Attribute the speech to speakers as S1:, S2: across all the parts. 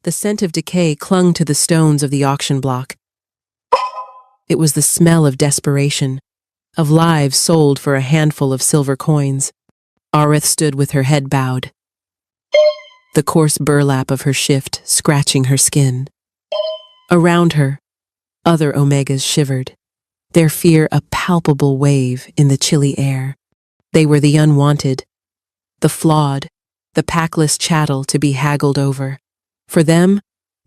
S1: The scent of decay clung to the stones of the auction block. It was the smell of desperation, of lives sold for a handful of silver coins. Arith stood with her head bowed, the coarse burlap of her shift scratching her skin. Around her, other Omegas shivered, their fear a palpable wave in the chilly air. They were the unwanted, the flawed, the packless chattel to be haggled over. For them,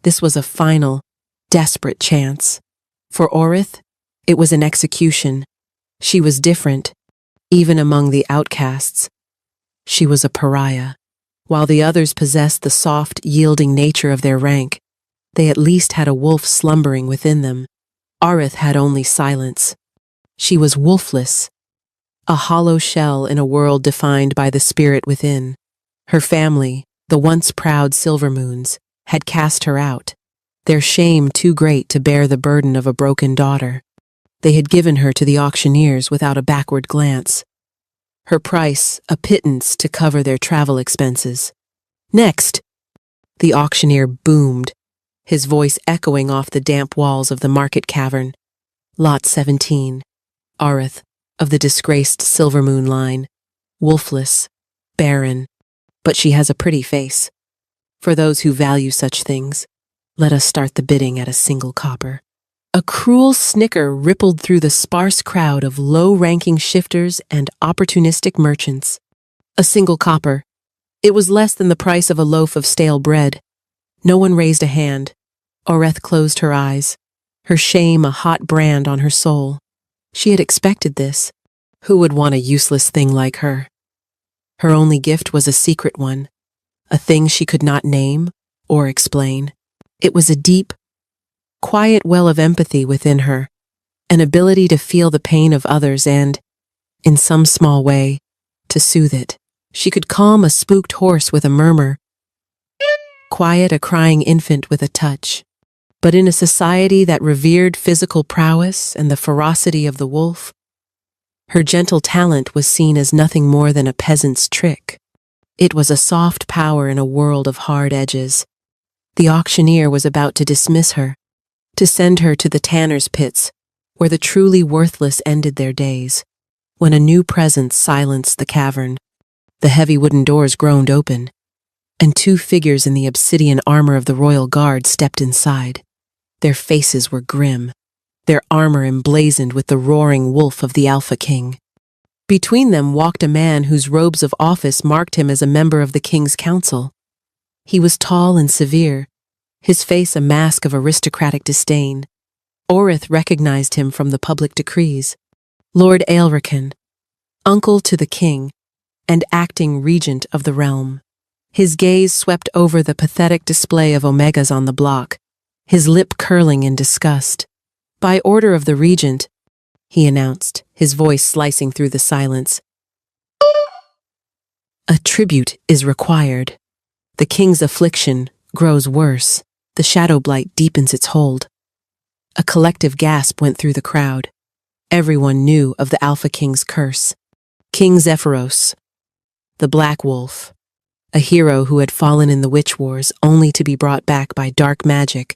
S1: this was a final, desperate chance. For Orith, it was an execution. She was different, even among the outcasts. She was a pariah. While the others possessed the soft, yielding nature of their rank, they at least had a wolf slumbering within them. Arith had only silence. She was wolfless, a hollow shell in a world defined by the spirit within. Her family, the once proud Silvermoons, had cast her out, their shame too great to bear the burden of a broken daughter. They had given her to the auctioneers without a backward glance. Her price, a pittance to cover their travel expenses. Next! The auctioneer boomed, his voice echoing off the damp walls of the market cavern. Lot 17. Arith, of the disgraced Silvermoon line. Wolfless, barren, but she has a pretty face. For those who value such things, let us start the bidding at a single copper. A cruel snicker rippled through the sparse crowd of low-ranking shifters and opportunistic merchants. A single copper. It was less than the price of a loaf of stale bread. No one raised a hand. Oreth closed her eyes, her shame a hot brand on her soul. She had expected this. Who would want a useless thing like her? Her only gift was a secret one, a thing she could not name or explain. It was a deep, quiet well of empathy within her, an ability to feel the pain of others and, in some small way, to soothe it. She could calm a spooked horse with a murmur, quiet a crying infant with a touch. But in a society that revered physical prowess and the ferocity of the wolf, her gentle talent was seen as nothing more than a peasant's trick. It was a soft power in a world of hard edges. The auctioneer was about to dismiss her, to send her to the tanner's pits, where the truly worthless ended their days, when a new presence silenced the cavern. The heavy wooden doors groaned open, and two figures in the obsidian armor of the royal guard stepped inside. Their faces were grim, their armor emblazoned with the roaring wolf of the Alpha King. Between them walked a man whose robes of office marked him as a member of the king's council. He was tall and severe, his face a mask of aristocratic disdain. Orith recognized him from the public decrees. Lord Aelrican, uncle to the king, and acting regent of the realm. His gaze swept over the pathetic display of Omegas on the block, his lip curling in disgust. By order of the regent, he announced, his voice slicing through the silence. A tribute is required. The king's affliction grows worse. The shadow blight deepens its hold. A collective gasp went through the crowd. Everyone knew of the Alpha King's curse. King Zephyros, the Black Wolf, a hero who had fallen in the witch wars only to be brought back by dark magic,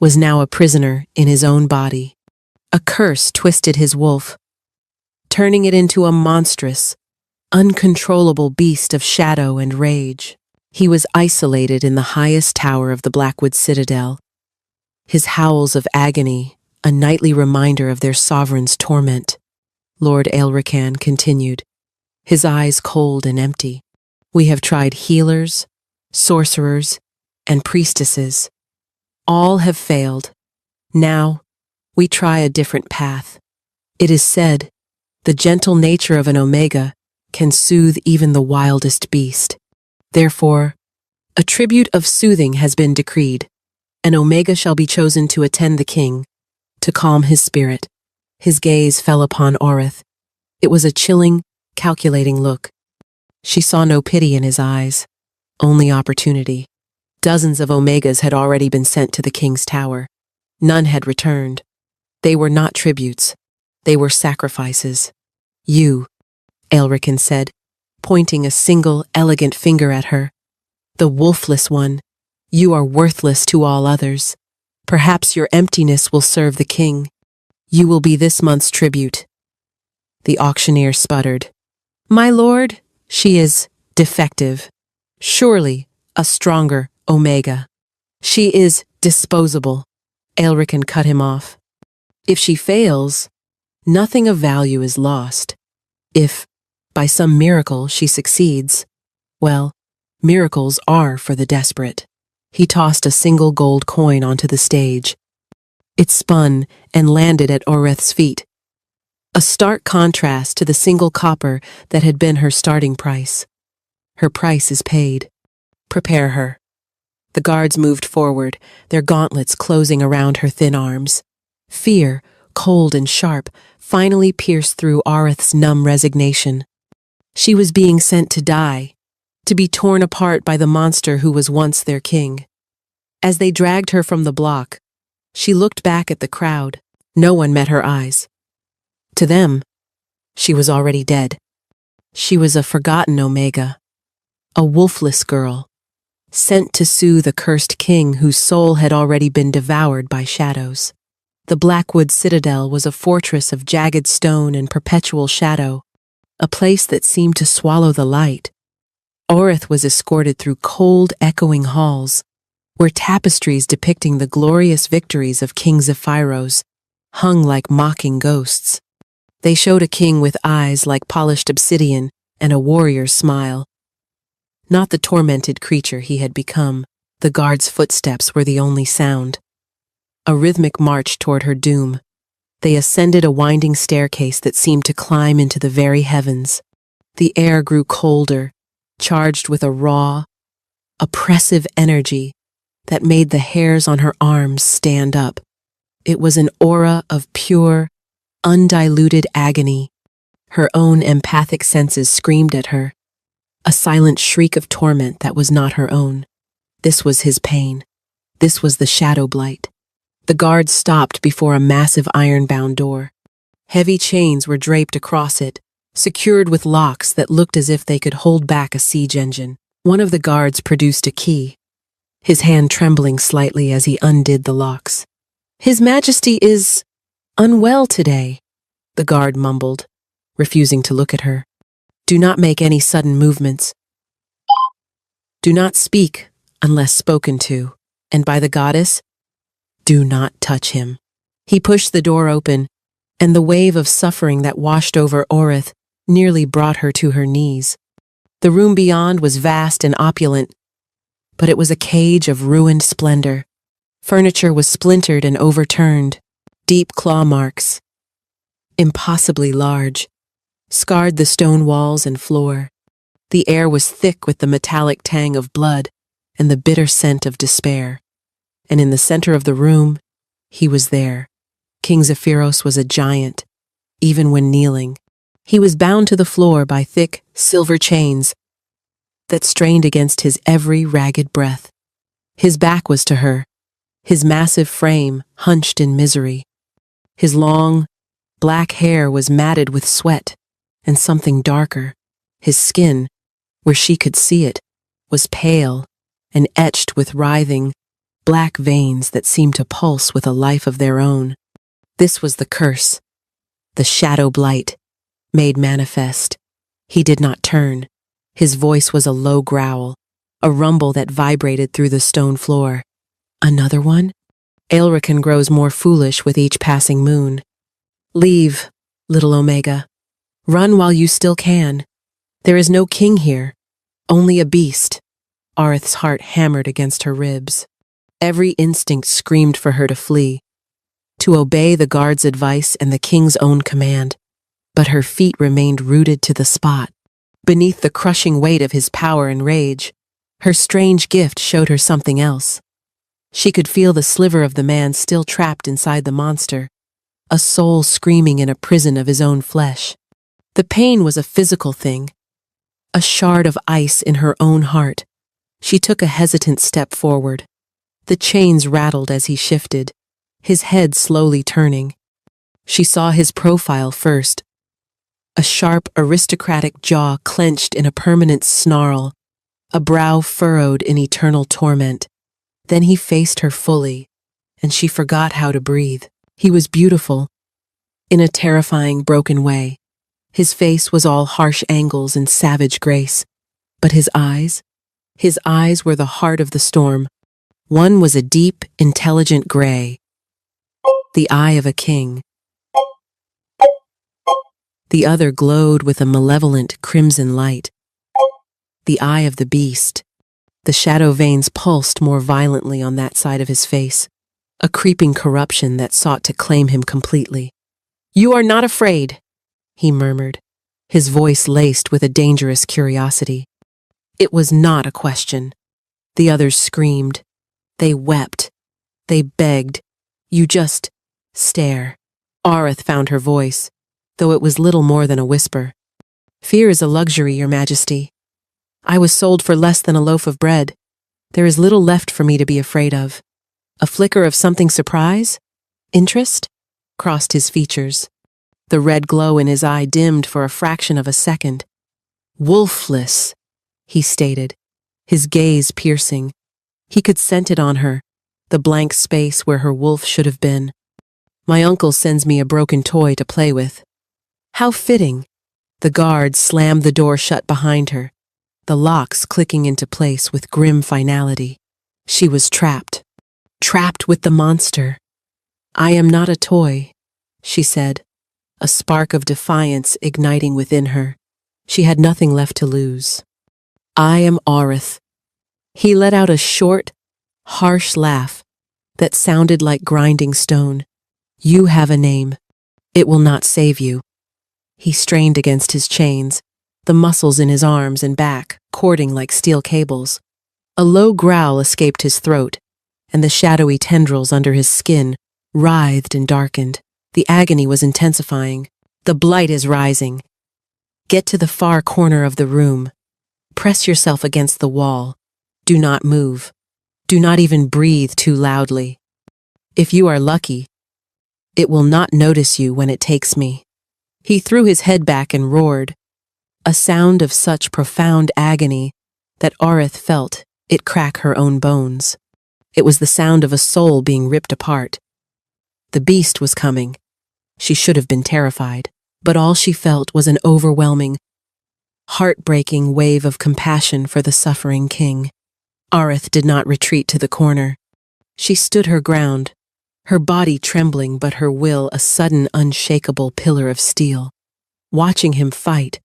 S1: was now a prisoner in his own body. A curse twisted his wolf, turning it into a monstrous, uncontrollable beast of shadow and rage. He was isolated in the highest tower of the Blackwood Citadel, his howls of agony a nightly reminder of their sovereign's torment. Lord Aelrican continued, his eyes cold and empty. We have tried healers, sorcerers, and priestesses. All have failed. Now, we try a different path. It is said, the gentle nature of an Omega can soothe even the wildest beast. Therefore, a tribute of soothing has been decreed. An Omega shall be chosen to attend the king, to calm his spirit. His gaze fell upon Orith. It was a chilling, calculating look. She saw no pity in his eyes, only opportunity. Dozens of Omegas had already been sent to the king's tower. None had returned. They were not tributes. They were sacrifices. You, Aelrican said, pointing a single, elegant finger at her. The wolfless one. You are worthless to all others. Perhaps your emptiness will serve the king. You will be this month's tribute." The auctioneer sputtered. "My lord, she is defective. Surely a stronger Omega. She is disposable." Aelrican cut him off. "If she fails, nothing of value is lost. If, by some miracle, she succeeds, well, miracles are for the desperate." He tossed a single gold coin onto the stage. It spun and landed at Oreth's feet, a stark contrast to the single copper that had been her starting price. "Her price is paid. Prepare her." The guards moved forward, their gauntlets closing around her thin arms. Fear, cold and sharp, finally pierced through Oreth's numb resignation. She was being sent to die, to be torn apart by the monster who was once their king. As they dragged her from the block, she looked back at the crowd. No one met her eyes. To them, she was already dead. She was a forgotten Omega, a wolfless girl, sent to soothe a cursed king whose soul had already been devoured by shadows. The Blackwood Citadel was a fortress of jagged stone and perpetual shadow, a place that seemed to swallow the light. Oreth was escorted through cold, echoing halls, where tapestries depicting the glorious victories of King Zephyros hung like mocking ghosts. They showed a king with eyes like polished obsidian and a warrior's smile. Not the tormented creature he had become, the guard's footsteps were the only sound. A rhythmic march toward her doom. They ascended a winding staircase that seemed to climb into the very heavens. The air grew colder, charged with a raw, oppressive energy that made the hairs on her arms stand up. It was an aura of pure, undiluted agony. Her own empathic senses screamed at her, a silent shriek of torment that was not her own. This was his pain. This was the shadow blight. The guards stopped before a massive iron-bound door. Heavy chains were draped across it, secured with locks that looked as if they could hold back a siege engine. One of the guards produced a key, his hand trembling slightly as he undid the locks. "His Majesty is unwell today," the guard mumbled, refusing to look at her. "Do not make any sudden movements. Do not speak unless spoken to, and by the goddess, do not touch him." He pushed the door open, and the wave of suffering that washed over Oreth nearly brought her to her knees. The room beyond was vast and opulent, but it was a cage of ruined splendor. Furniture was splintered and overturned. Deep claw marks, impossibly large, scarred the stone walls and floor. The air was thick with the metallic tang of blood and the bitter scent of despair. And in the center of the room, he was there. King Zephyros was a giant, even when kneeling. He was bound to the floor by thick, silver chains that strained against his every ragged breath. His back was to her, his massive frame hunched in misery. His long, black hair was matted with sweat and something darker. His skin, where she could see it, was pale and etched with writhing, black veins that seemed to pulse with a life of their own. This was the curse, the shadow blight, made manifest. He did not turn. His voice was a low growl, a rumble that vibrated through the stone floor. "Another one?" Aelrican grows more foolish with each passing moon. "Leave, little Omega. Run while you still can. There is no king here, only a beast." Oreth's heart hammered against her ribs. Every instinct screamed for her to flee, to obey the guard's advice and the king's own command. But her feet remained rooted to the spot. Beneath the crushing weight of his power and rage, her strange gift showed her something else. She could feel the sliver of the man still trapped inside the monster, a soul screaming in a prison of his own flesh. The pain was a physical thing, a shard of ice in her own heart. She took a hesitant step forward. The chains rattled as he shifted, his head slowly turning. She saw his profile first, a sharp, aristocratic jaw clenched in a permanent snarl, a brow furrowed in eternal torment. Then he faced her fully, and she forgot how to breathe. He was beautiful, in a terrifying, broken way. His face was all harsh angles and savage grace. But his eyes were the heart of the storm. One was a deep, intelligent gray, the eye of a king. The other glowed with a malevolent crimson light, the eye of the beast. The shadow veins pulsed more violently on that side of his face, a creeping corruption that sought to claim him completely. "You are not afraid," he murmured, his voice laced with a dangerous curiosity. It was not a question. The others screamed. They wept. They begged. "You just stare." Arith found her voice, though it was little more than a whisper. "Fear is a luxury, Your Majesty. I was sold for less than a loaf of bread. There is little left for me to be afraid of." A flicker of something surprise? Interest? Crossed his features. The red glow in his eye dimmed for a fraction of a second. "Wolfless," he stated, his gaze piercing. He could scent it on her, the blank space where her wolf should have been. "My uncle sends me a broken toy to play with." How fitting. The guard slammed the door shut behind her, the locks clicking into place with grim finality. She was trapped. Trapped with the monster. "I am not a toy," she said, a spark of defiance igniting within her. She had nothing left to lose. "I am Arith." He let out a short, harsh laugh that sounded like grinding stone. "You have a name. It will not save you." He strained against his chains, the muscles in his arms and back cording like steel cables. A low growl escaped his throat, and the shadowy tendrils under his skin writhed and darkened. The agony was intensifying. "The blight is rising. Get to the far corner of the room. Press yourself against the wall. Do not move. Do not even breathe too loudly. If you are lucky, it will not notice you when it takes me." He threw his head back and roared, a sound of such profound agony that Arith felt it crack her own bones. It was the sound of a soul being ripped apart. The beast was coming. She should have been terrified, but all she felt was an overwhelming, heartbreaking wave of compassion for the suffering king. Arith did not retreat to the corner. She stood her ground, her body trembling but her will a sudden unshakable pillar of steel. Watching him fight,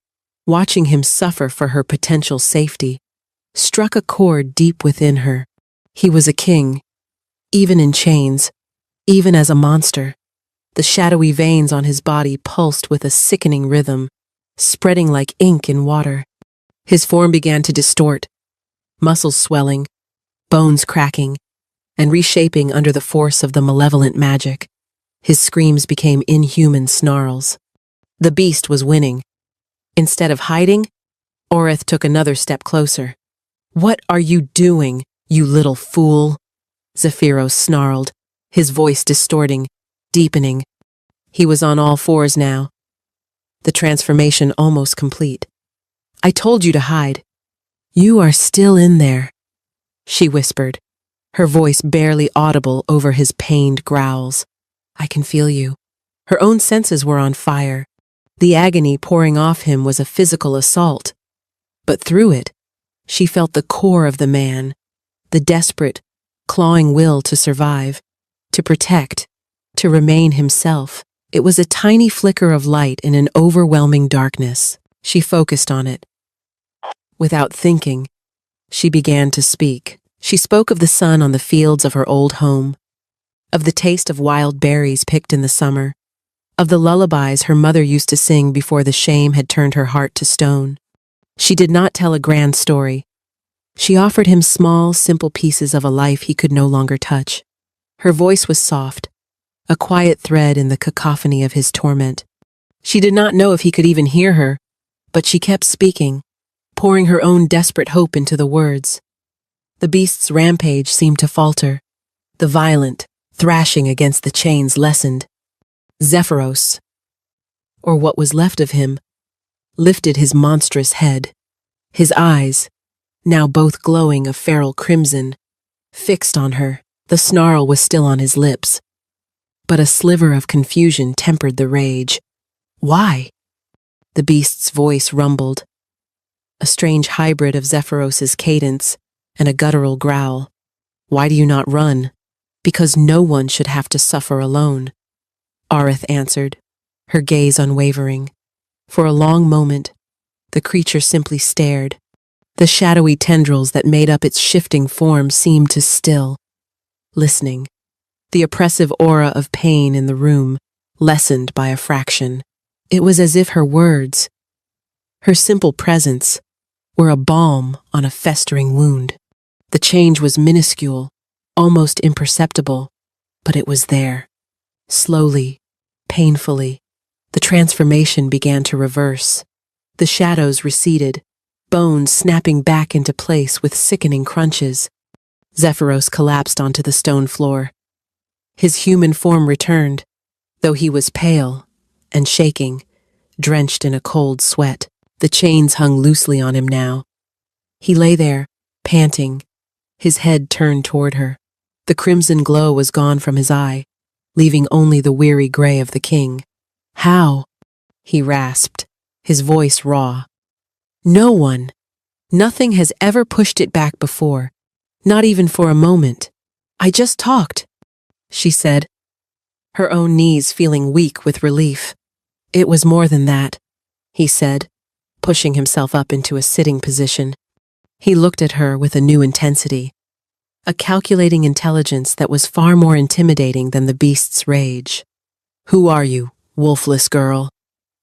S1: watching him suffer for her potential safety, struck a chord deep within her. He was a king, even in chains, even as a monster. The shadowy veins on his body pulsed with a sickening rhythm, spreading like ink in water. His form began to distort, muscles swelling, bones cracking, and reshaping under the force of the malevolent magic. His screams became inhuman snarls. The beast was winning. Instead of hiding, Orith took another step closer. "What are you doing, you little fool?" Zephyros snarled, his voice distorting, deepening. He was on all fours now, the transformation almost complete. "I told you to hide. You are still in there," she whispered, her voice barely audible over his pained growls. "I can feel you." Her own senses were on fire. The agony pouring off him was a physical assault. But through it, she felt the core of the man, the desperate, clawing will to survive, to protect, to remain himself. It was a tiny flicker of light in an overwhelming darkness. She focused on it. Without thinking, she began to speak. She spoke of the sun on the fields of her old home, of the taste of wild berries picked in the summer, of the lullabies her mother used to sing before the shame had turned her heart to stone. She did not tell a grand story. She offered him small, simple pieces of a life he could no longer touch. Her voice was soft, a quiet thread in the cacophony of his torment. She did not know if he could even hear her, but she kept speaking, pouring her own desperate hope into the words. The beast's rampage seemed to falter. The violent, thrashing against the chains lessened. Zephyros, or what was left of him, lifted his monstrous head. His eyes, now both glowing a feral crimson, fixed on her. The snarl was still on his lips, but a sliver of confusion tempered the rage. Why? The beast's voice rumbled, a strange hybrid of Zephyros's cadence and a guttural growl. Why do you not run? Because no one should have to suffer alone, Arith answered, her gaze unwavering. For a long moment, the creature simply stared. The shadowy tendrils that made up its shifting form seemed to still, listening. The oppressive aura of pain in the room lessened by a fraction. It was as if her words, her simple presence, were a balm on a festering wound. The change was minuscule, almost imperceptible, but it was there. Slowly, painfully, the transformation began to reverse. The shadows receded, bones snapping back into place with sickening crunches. Zephyros collapsed onto the stone floor. His human form returned, though he was pale and shaking, drenched in a cold sweat. The chains hung loosely on him now. He lay there, panting, his head turned toward her. The crimson glow was gone from his eye, leaving only the weary gray of the king. How? He rasped, his voice raw. No one. Nothing has ever pushed it back before, not even for a moment. I just talked, she said, her own knees feeling weak with relief. It was more than that, he said, pushing himself up into a sitting position. He looked at her with a new intensity, a calculating intelligence that was far more intimidating than the beast's rage. Who are you, wolfless girl?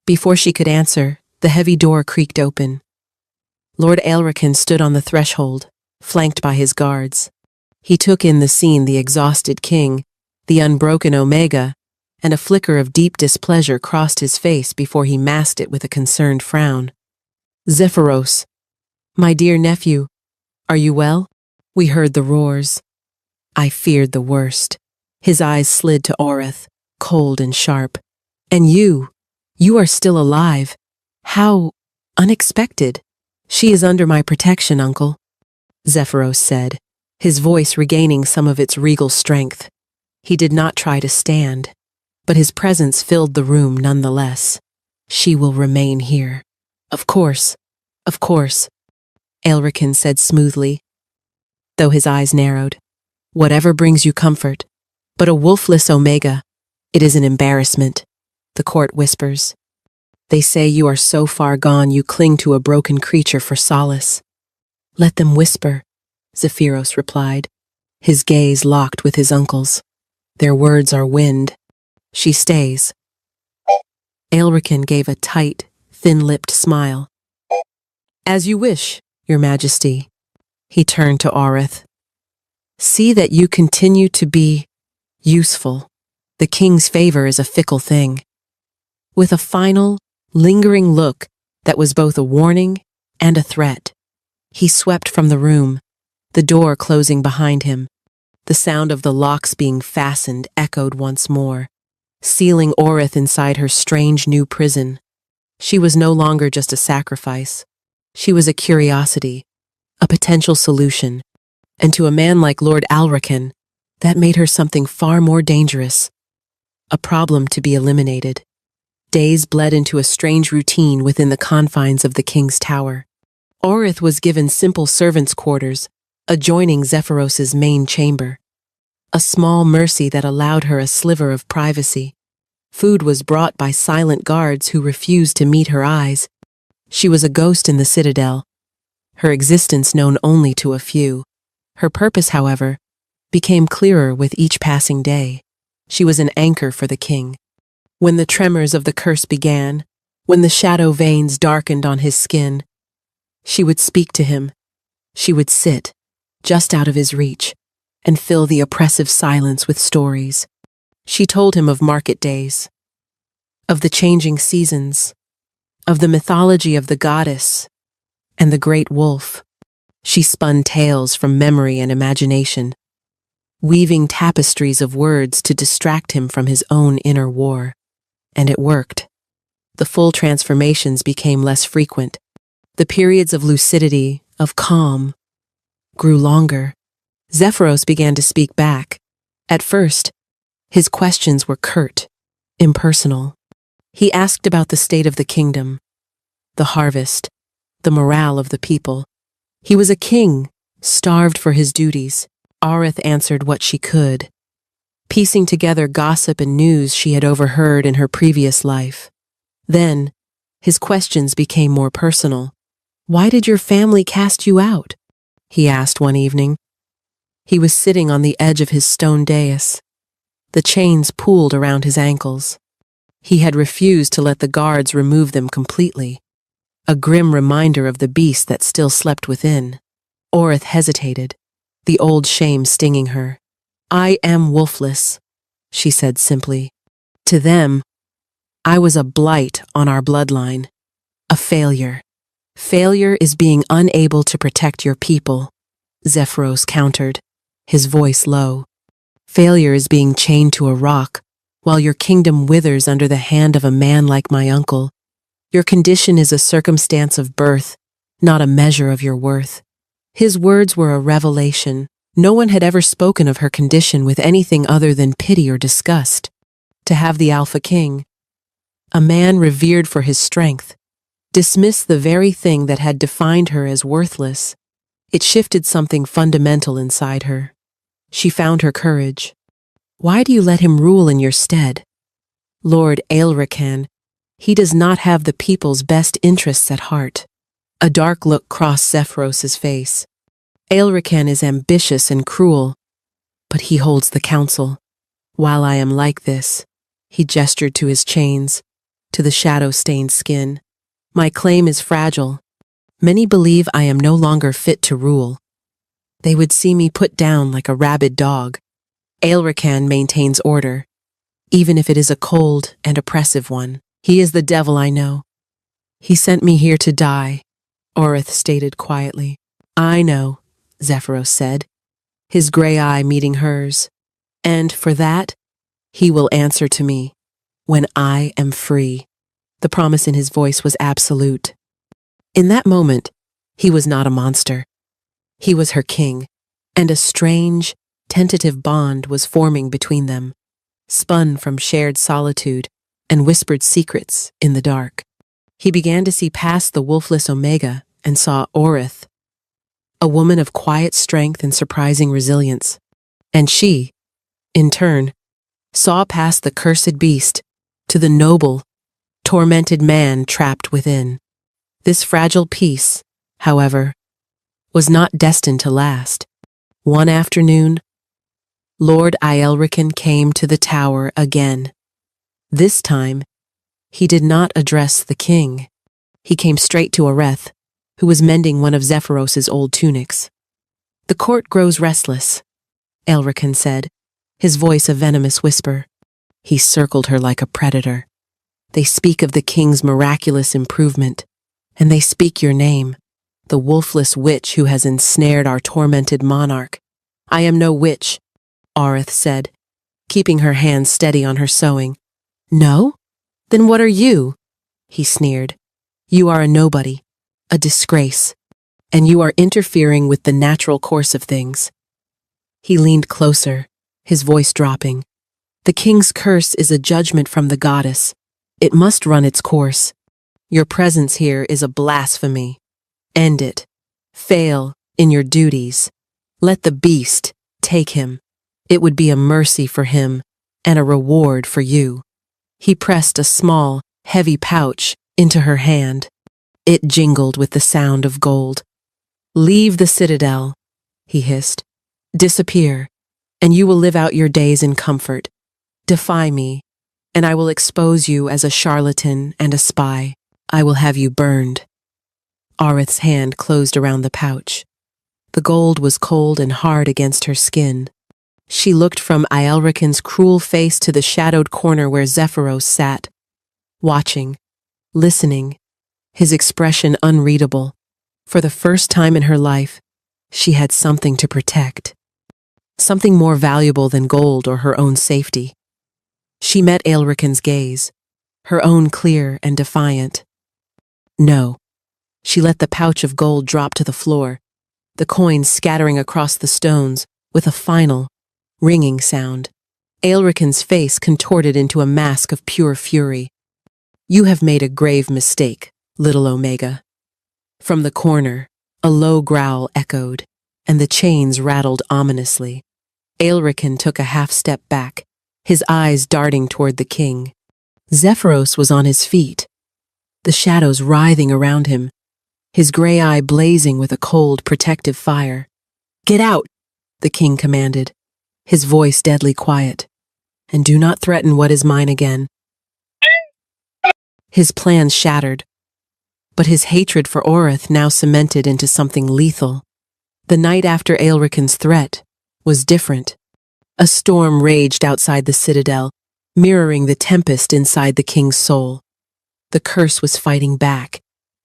S1: Before she could answer, the heavy door creaked open. Lord Aelrican stood on the threshold, flanked by his guards. He took in the scene, the exhausted king, the unbroken Omega, and a flicker of deep displeasure crossed his face before he masked it with a concerned frown. Zephyros, my dear nephew, are you well? We heard the roars. I feared the worst. His eyes slid to Orith, cold and sharp. And you are still alive. How unexpected. She is under my protection, uncle, Zephyros said, his voice regaining some of its regal strength. He did not try to stand, but his presence filled the room nonetheless. She will remain here. Of course, Aelrican said smoothly, though his eyes narrowed. Whatever brings you comfort, but a wolfless Omega, it is an embarrassment, the court whispers. They say you are so far gone you cling to a broken creature for solace. Let them whisper, Zephyros replied, his gaze locked with his uncle's. Their words are wind. She stays. Aelrican gave a tight, thin-lipped smile. As you wish, your majesty. He turned to Orith. See that you continue to be useful. The king's favor is a fickle thing. With a final, lingering look that was both a warning and a threat, he swept from the room, the door closing behind him. The sound of the locks being fastened echoed once more, sealing Orith inside her strange new prison. She was no longer just a sacrifice. She was a curiosity, a potential solution, and to a man like Lord Aelrican, that made her something far more dangerous, a problem to be eliminated. Days bled into a strange routine within the confines of the king's tower. Orith was given simple servants' quarters, adjoining Zephyros's main chamber. A small mercy that allowed her a sliver of privacy. Food was brought by silent guards who refused to meet her eyes. She was a ghost in the citadel, her existence known only to a few. Her purpose, however, became clearer with each passing day. She was an anchor for the king. When the tremors of the curse began, when the shadow veins darkened on his skin, she would speak to him. She would sit, just out of his reach, and fill the oppressive silence with stories. She told him of market days, of the changing seasons, of the mythology of the goddess and the great wolf. She spun tales from memory and imagination, weaving tapestries of words to distract him from his own inner war. And it worked. The full transformations became less frequent. The periods of lucidity, of calm, grew longer. Zephyros began to speak back. At first, his questions were curt, impersonal. He asked about the state of the kingdom, the harvest, the morale of the people. He was a king, starved for his duties. Arith answered what she could, piecing together gossip and news she had overheard in her previous life. Then, his questions became more personal. "Why did your family cast you out?" he asked one evening. He was sitting on the edge of his stone dais. The chains pooled around his ankles. He had refused to let the guards remove them completely, a grim reminder of the beast that still slept within. Orith hesitated, the old shame stinging her. "I am wolfless," she said simply. "To them, I was a blight on our bloodline, a failure. Failure is being unable to protect your people," Zephyros countered, his voice low. "Failure is being chained to a rock, while your kingdom withers under the hand of a man like my uncle. Your condition is a circumstance of birth, not a measure of your worth." His words were a revelation. No one had ever spoken of her condition with anything other than pity or disgust. To have the Alpha King, a man revered for his strength, dismiss the very thing that had defined her as worthless, it shifted something fundamental inside her. She found her courage. "Why do you let him rule in your stead?" "Lord Aelrican, he does not have the people's best interests at heart." A dark look crossed Zephyros's face. "Aelrican is ambitious and cruel, but he holds the council. While I am like this," he gestured to his chains, to the shadow-stained skin, "my claim is fragile. Many believe I am no longer fit to rule. They would see me put down like a rabid dog. Aelrican maintains order, even if it is a cold and oppressive one. He is the devil I know. He sent me here to die," Orith stated quietly. "I know," Zephyros said, his gray eye meeting hers. "And for that, he will answer to me, when I am free." The promise in his voice was absolute. In that moment, he was not a monster. He was her king, and a strange, tentative bond was forming between them, spun from shared solitude and whispered secrets in the dark. He began to see past the wolfless Omega and saw Orith, a woman of quiet strength and surprising resilience. And she, in turn, saw past the cursed beast to the noble, tormented man trapped within. This fragile peace, however, was not destined to last. One afternoon, Lord Aelrican came to the tower again. This time, he did not address the king. He came straight to Oreth, who was mending one of Zephyros's old tunics. "The court grows restless," Aelrican said, his voice a venomous whisper. He circled her like a predator. "They speak of the king's miraculous improvement, and they speak your name, the wolfless witch who has ensnared our tormented monarch." "I am no witch," Orith said, keeping her hands steady on her sewing. "No? Then what are you?" he sneered. "You are a nobody, a disgrace, and you are interfering with the natural course of things." He leaned closer, his voice dropping. "The king's curse is a judgment from the goddess. It must run its course. Your presence here is a blasphemy. End it. Fail in your duties. Let the beast take him. It would be a mercy for him and a reward for you." He pressed a small, heavy pouch into her hand. It jingled with the sound of gold. "Leave the citadel," he hissed. "Disappear, and you will live out your days in comfort. Defy me, and I will expose you as a charlatan and a spy. I will have you burned." Arith's hand closed around the pouch. The gold was cold and hard against her skin. She looked from Aelrican's cruel face to the shadowed corner where Zephyros sat, watching, listening, his expression unreadable. For the first time in her life, she had something to protect. Something more valuable than gold or her own safety. She met Aelrican's gaze, her own clear and defiant. No. She let the pouch of gold drop to the floor, the coins scattering across the stones with a final, ringing sound. Aelrican's face contorted into a mask of pure fury. "You have made a grave mistake, little Omega." From the corner, a low growl echoed, and the chains rattled ominously. Aelrican took a half-step back, his eyes darting toward the king. Zephyros was on his feet, the shadows writhing around him, his gray eye blazing with a cold, protective fire. "Get out," the king commanded, his voice deadly quiet, "and do not threaten what is mine again." His plans shattered, but his hatred for Orith now cemented into something lethal. The night after Aelrican's threat was different. A storm raged outside the citadel, mirroring the tempest inside the king's soul. The curse was fighting back,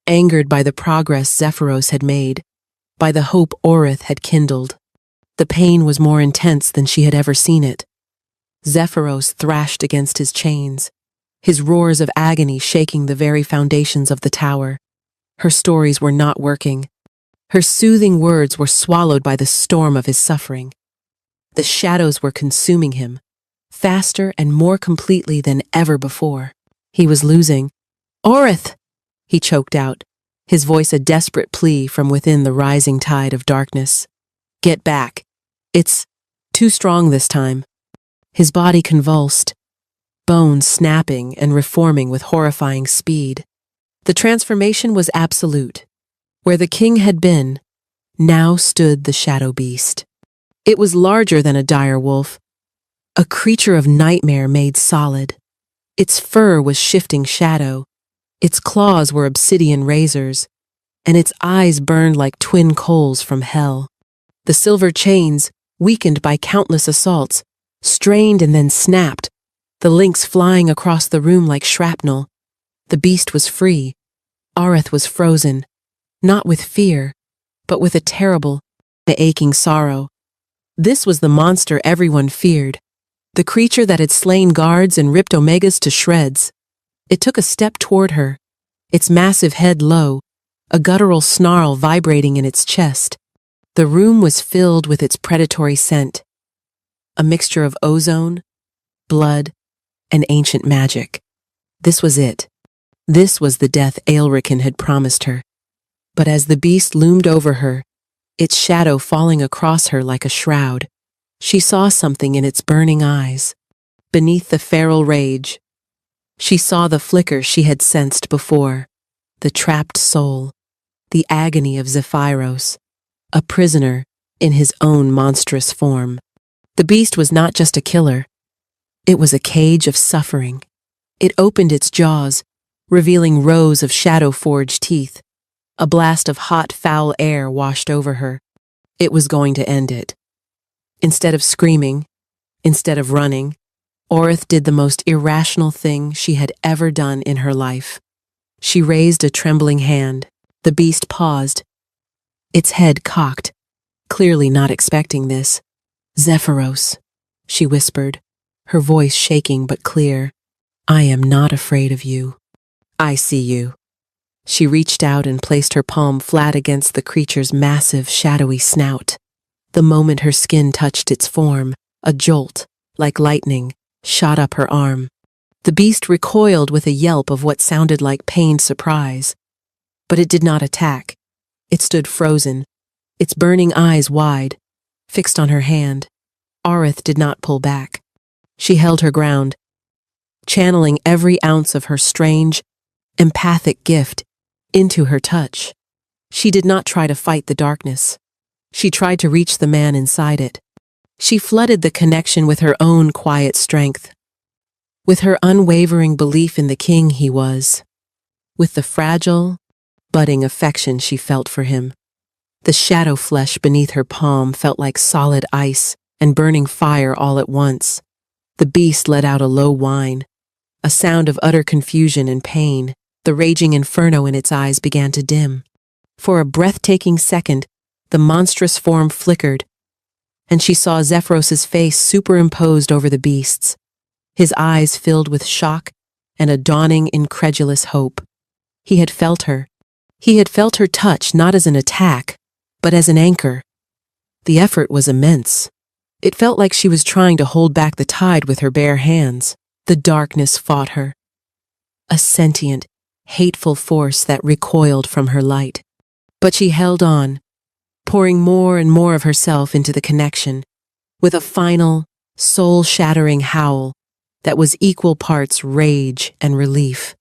S1: angered by the progress Zephyros had made, by the hope Orith had kindled. The pain was more intense than she had ever seen it. Zephyros thrashed against his chains, his roars of agony shaking the very foundations of the tower. Her stories were not working. Her soothing words were swallowed by the storm of his suffering. The shadows were consuming him, faster and more completely than ever before. He was losing. "Orith!" he choked out, his voice a desperate plea from within the rising tide of darkness. "Get back. It's too strong this time." His body convulsed, bones snapping and reforming with horrifying speed. The transformation was absolute. Where the king had been, now stood the shadow beast. It was larger than a dire wolf, a creature of nightmare made solid. Its fur was shifting shadow, its claws were obsidian razors, and its eyes burned like twin coals from hell. The silver chains, weakened by countless assaults, strained and then snapped, the links flying across the room like shrapnel. The beast was free. Orith was frozen, not with fear, but with a terrible, aching sorrow. This was the monster everyone feared, the creature that had slain guards and ripped Omegas to shreds. It took a step toward her, its massive head low, a guttural snarl vibrating in its chest. The room was filled with its predatory scent, a mixture of ozone, blood, and ancient magic. This was it. This was the death Aelrican had promised her. But as the beast loomed over her, its shadow falling across her like a shroud, she saw something in its burning eyes. Beneath the feral rage, she saw the flicker she had sensed before, the trapped soul, the agony of Zephyros, a prisoner in his own monstrous form. The beast was not just a killer. It was a cage of suffering. It opened its jaws, revealing rows of shadow-forged teeth. A blast of hot, foul air washed over her. It was going to end it. Instead of screaming, instead of running, Orith did the most irrational thing she had ever done in her life. She raised a trembling hand. The beast paused, its head cocked, clearly not expecting this. "Zephyros," she whispered, her voice shaking but clear. "I am not afraid of you. I see you." She reached out and placed her palm flat against the creature's massive, shadowy snout. The moment her skin touched its form, a jolt, like lightning, shot up her arm. The beast recoiled with a yelp of what sounded like pained surprise. But it did not attack. It stood frozen, its burning eyes wide, fixed on her hand. Orith did not pull back. She held her ground, channeling every ounce of her strange, empathic gift into her touch. She did not try to fight the darkness. She tried to reach the man inside it. She flooded the connection with her own quiet strength, with her unwavering belief in the king he was, with the fragile, budding affection she felt for him. The shadow flesh beneath her palm felt like solid ice and burning fire all at once. The beast let out a low whine, a sound of utter confusion and pain. The raging inferno in its eyes began to dim. For a breathtaking second, the monstrous form flickered, and she saw Zephyros's face superimposed over the beast's, his eyes filled with shock and a dawning, incredulous hope. He had felt her. He had felt her touch not as an attack, but as an anchor, The effort was immense. It felt like she was trying to hold back the tide with her bare hands. The darkness fought her, a sentient, hateful force that recoiled from her light. But she held on, pouring more and more of herself into the connection, with a final, soul-shattering howl that was equal parts rage and relief.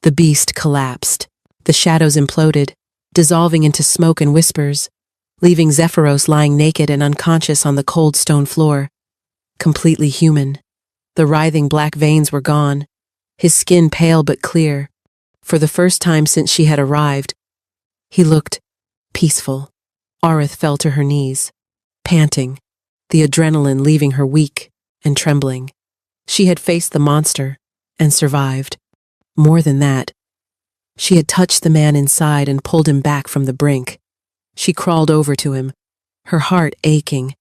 S1: The beast collapsed. The shadows imploded, dissolving into smoke and whispers, leaving Zephyros lying naked and unconscious on the cold stone floor, completely human. The writhing black veins were gone, his skin pale but clear. For the first time since she had arrived, he looked peaceful. Arith fell to her knees, panting, the adrenaline leaving her weak and trembling. She had faced the monster and survived. More than that, she had touched the man inside and pulled him back from the brink. She crawled over to him, her heart aching.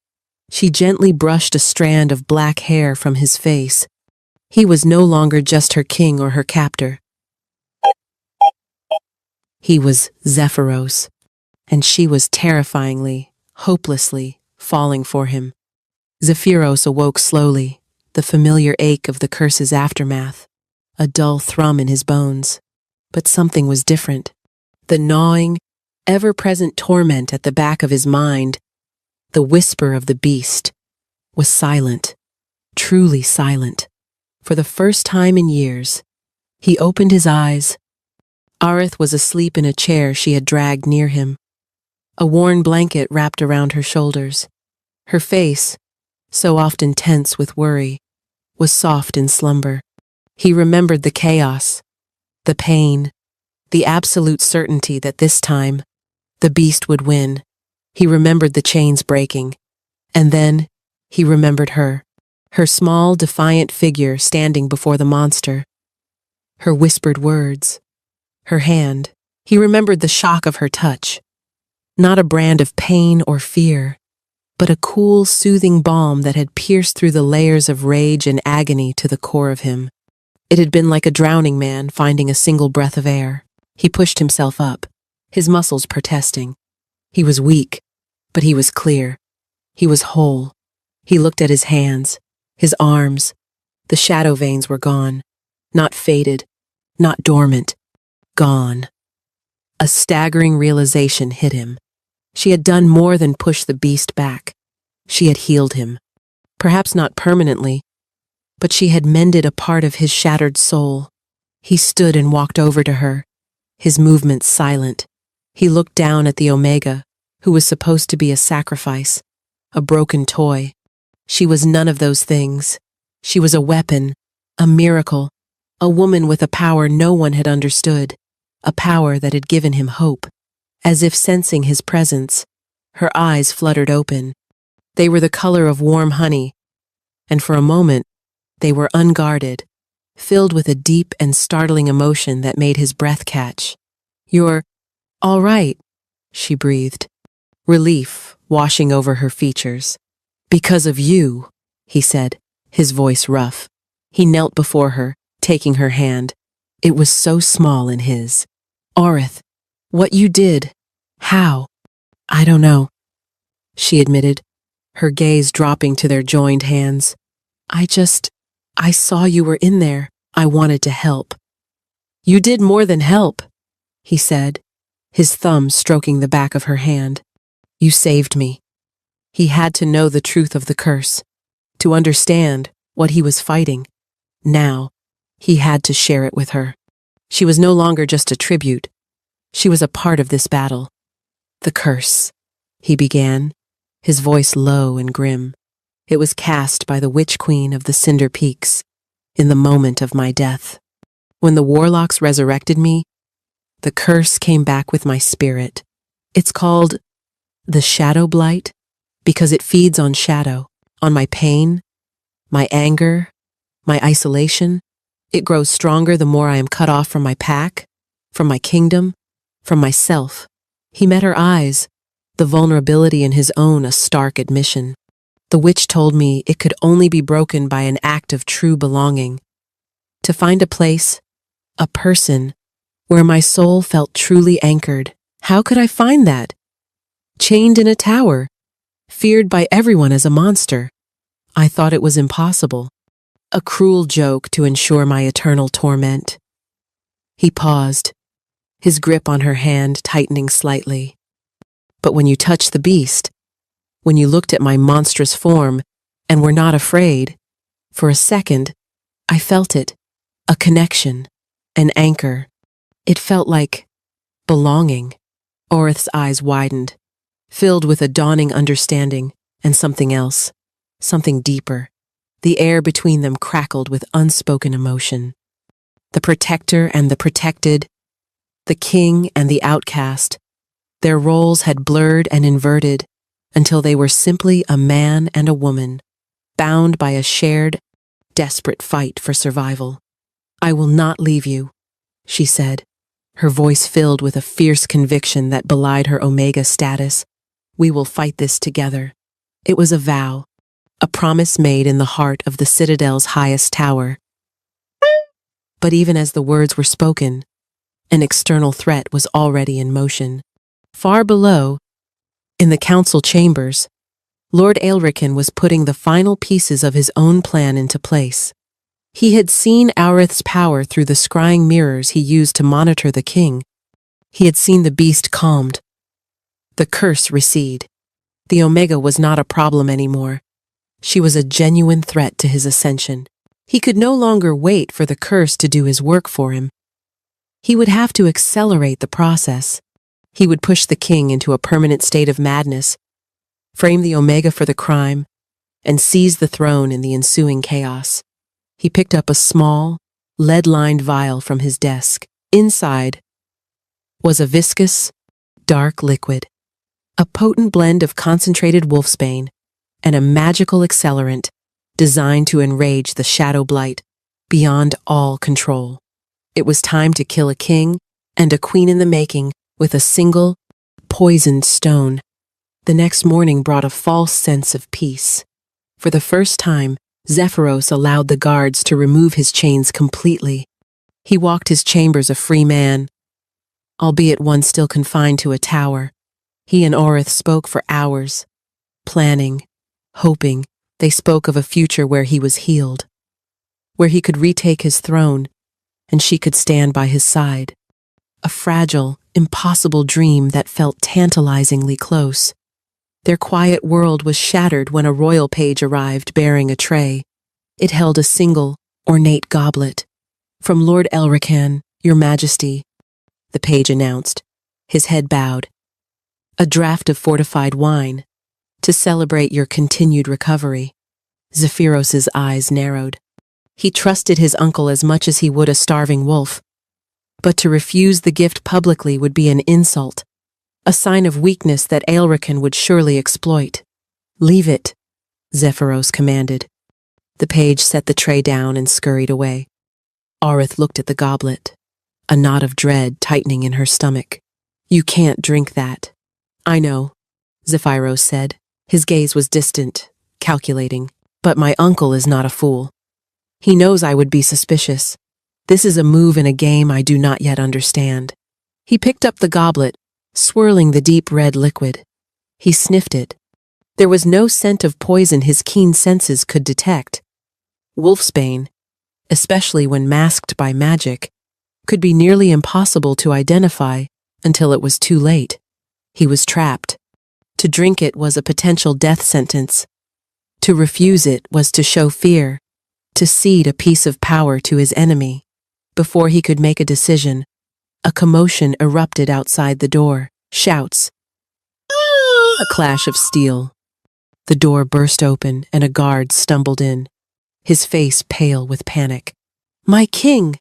S1: She gently brushed a strand of black hair from his face. He was no longer just her king or her captor. He was Zephyros, and she was terrifyingly, hopelessly falling for him. Zephyros awoke slowly, the familiar ache of the curse's aftermath, a dull thrum in his bones. But something was different. The gnawing, ever-present torment at the back of his mind, the whisper of the beast, was silent, truly silent. For the first time in years, he opened his eyes. Arith was asleep in a chair she had dragged near him, a worn blanket wrapped around her shoulders. Her face, so often tense with worry, was soft in slumber. He remembered the chaos, the pain, the absolute certainty that this time, the beast would win. He remembered the chains breaking, and then he remembered her small, defiant figure standing before the monster, her whispered words, her hand. He remembered the shock of her touch, not a brand of pain or fear, but a cool, soothing balm that had pierced through the layers of rage and agony to the core of him. It had been like a drowning man finding a single breath of air. He pushed himself up, his muscles protesting. He was weak, but he was clear. He was whole. He looked at his hands, his arms. The shadow veins were gone, not faded, not dormant, gone. A staggering realization hit him. She had done more than push the beast back. She had healed him. Perhaps not permanently, but she had mended a part of his shattered soul. He stood and walked over to her, his movements silent. He looked down at the Omega, who was supposed to be a sacrifice, a broken toy. She was none of those things. She was a weapon, a miracle, a woman with a power no one had understood, a power that had given him hope. As if sensing his presence, her eyes fluttered open. They were the color of warm honey, and for a moment, they were unguarded, filled with a deep and startling emotion that made his breath catch. "You're all right," she breathed, relief washing over her features. "Because of you," he said, his voice rough. He knelt before her, taking her hand. It was so small in his. "Arith, what you did, how?" "I don't know," she admitted, her gaze dropping to their joined hands. I saw you were in there. I wanted to help." "You did more than help," he said, his thumb stroking the back of her hand. "You saved me." He had to know the truth of the curse, to understand what he was fighting. Now, he had to share it with her. She was no longer just a tribute. She was a part of this battle. "The curse," he began, his voice low and grim. "It was cast by the Witch Queen of the Cinder Peaks in the moment of my death. When the warlocks resurrected me, the curse came back with my spirit. It's called the Shadow Blight because it feeds on shadow, on my pain, my anger, my isolation. It grows stronger the more I am cut off from my pack, from my kingdom, from myself." He met her eyes, the vulnerability in his own a stark admission. "The witch told me it could only be broken by an act of true belonging. To find a place, a person, where my soul felt truly anchored. How could I find that? Chained in a tower, feared by everyone as a monster. I thought it was impossible. A cruel joke to ensure my eternal torment. He paused, his grip on her hand tightening slightly. But when you touched the beast, when you looked at my monstrous form and were not afraid, for a second, I felt it, a connection, an anchor. It felt like belonging. Orith's eyes widened, filled with a dawning understanding and something else, something deeper. The air between them crackled with unspoken emotion. The protector and the protected, the king and the outcast, their roles had blurred and inverted until they were simply a man and a woman, bound by a shared, desperate fight for survival. "I will not leave you," she said, her voice filled with a fierce conviction that belied her Omega status. "We will fight this together." It was a vow, a promise made in the heart of the Citadel's highest tower. But even as the words were spoken, an external threat was already in motion. Far below, in the council chambers, Lord Aelrican was putting the final pieces of his own plan into place. He had seen Aurith's power through the scrying mirrors he used to monitor the king. He had seen the beast calmed, the curse recede. The Omega was not a problem anymore. She was a genuine threat to his ascension. He could no longer wait for the curse to do his work for him. He would have to accelerate the process. He would push the king into a permanent state of madness, frame the Omega for the crime, and seize the throne in the ensuing chaos. He picked up a small, lead-lined vial from his desk. Inside was a viscous, dark liquid, a potent blend of concentrated wolfsbane and a magical accelerant designed to enrage the shadow blight beyond all control. It was time to kill a king and a queen in the making with a single, poisoned stone. The next morning brought a false sense of peace. For the first time, Zephyros allowed the guards to remove his chains completely. He walked his chambers a free man, albeit one still confined to a tower. He and Orith spoke for hours, planning, hoping. They spoke of a future where he was healed, where he could retake his throne, and she could stand by his side. A fragile, impossible dream that felt tantalizingly close. Their quiet world was shattered when a royal page arrived bearing a tray. It held a single, ornate goblet. "From Lord Aelrican, Your Majesty," the page announced, his head bowed. "A draught of fortified wine, to celebrate your continued recovery." Zephyros's eyes narrowed. He trusted his uncle as much as he would a starving wolf. But to refuse the gift publicly would be an insult, a sign of weakness that Aelrican would surely exploit. "Leave it," Zephyros commanded. The page set the tray down and scurried away. Orith looked at the goblet, a knot of dread tightening in her stomach. "You can't drink that." "I know," Zephyros said. His gaze was distant, calculating. "But my uncle is not a fool. He knows I would be suspicious. This is a move in a game I do not yet understand." He picked up the goblet, swirling the deep red liquid. He sniffed it. There was no scent of poison his keen senses could detect. Wolfsbane, especially when masked by magic, could be nearly impossible to identify until it was too late. He was trapped. To drink it was a potential death sentence. To refuse it was to show fear, to cede a piece of power to his enemy. Before he could make a decision, a commotion erupted outside the door. Shouts. A clash of steel. The door burst open and a guard stumbled in, his face pale with panic. "My king!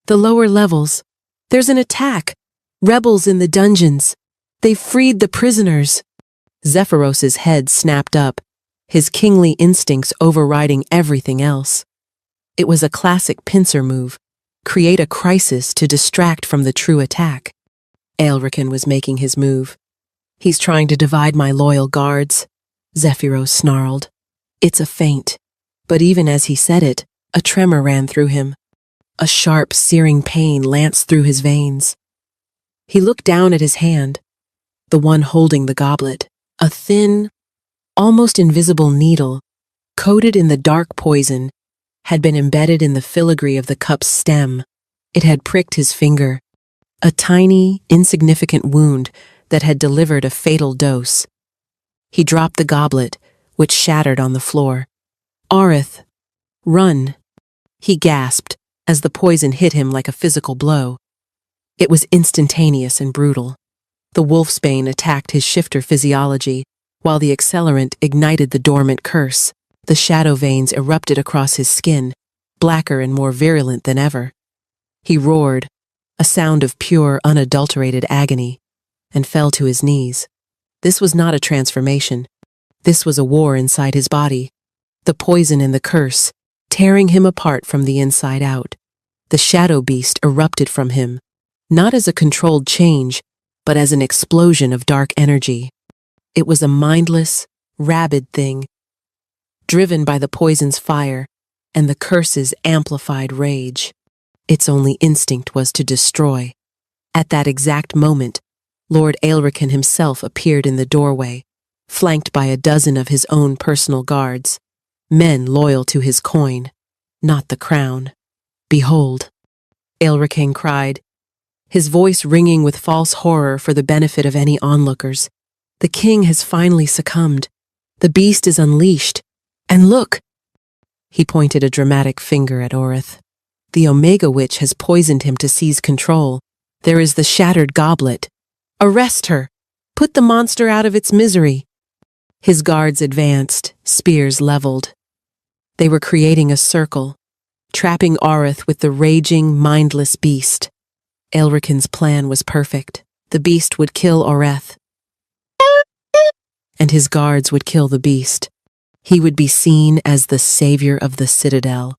S1: The lower levels. There's an attack. Rebels in the dungeons. They've freed the prisoners." Zephyros's head snapped up, his kingly instincts overriding everything else. It was a classic pincer move. Create a crisis to distract from the true attack. Aelrican was making his move. "He's trying to divide my loyal guards," Zephyros snarled. "It's a feint." But even as he said it, a tremor ran through him. A sharp, searing pain lanced through his veins. He looked down at his hand, the one holding the goblet. A thin, almost invisible needle, coated in the dark poison, had been embedded in the filigree of the cup's stem. It had pricked his finger, a tiny, insignificant wound that had delivered a fatal dose. He dropped the goblet, which shattered on the floor. "Arith, run!" he gasped as the poison hit him like a physical blow. It was instantaneous and brutal. The wolfsbane attacked his shifter physiology, while the accelerant ignited the dormant curse. The shadow veins erupted across his skin, blacker and more virulent than ever. He roared, a sound of pure, unadulterated agony, and fell to his knees. This was not a transformation. This was a war inside his body. The poison and the curse, tearing him apart from the inside out. The shadow beast erupted from him, not as a controlled change, but as an explosion of dark energy. It was a mindless, rabid thing, driven by the poison's fire and the curse's amplified rage. Its only instinct was to destroy. At that exact moment, Lord Aelrican himself appeared in the doorway, flanked by a dozen of his own personal guards, men loyal to his coin, not the crown. "Behold," Aelrican cried, his voice ringing with false horror for the benefit of any onlookers. "The king has finally succumbed. The beast is unleashed. And look!" He pointed a dramatic finger at Orith. "The Omega Witch has poisoned him to seize control. There is the shattered goblet. Arrest her! Put the monster out of its misery!" His guards advanced, spears leveled. They were creating a circle, trapping Orith with the raging, mindless beast. Aelrican's plan was perfect. The beast would kill Oreth, and his guards would kill the beast. He would be seen as the savior of the citadel,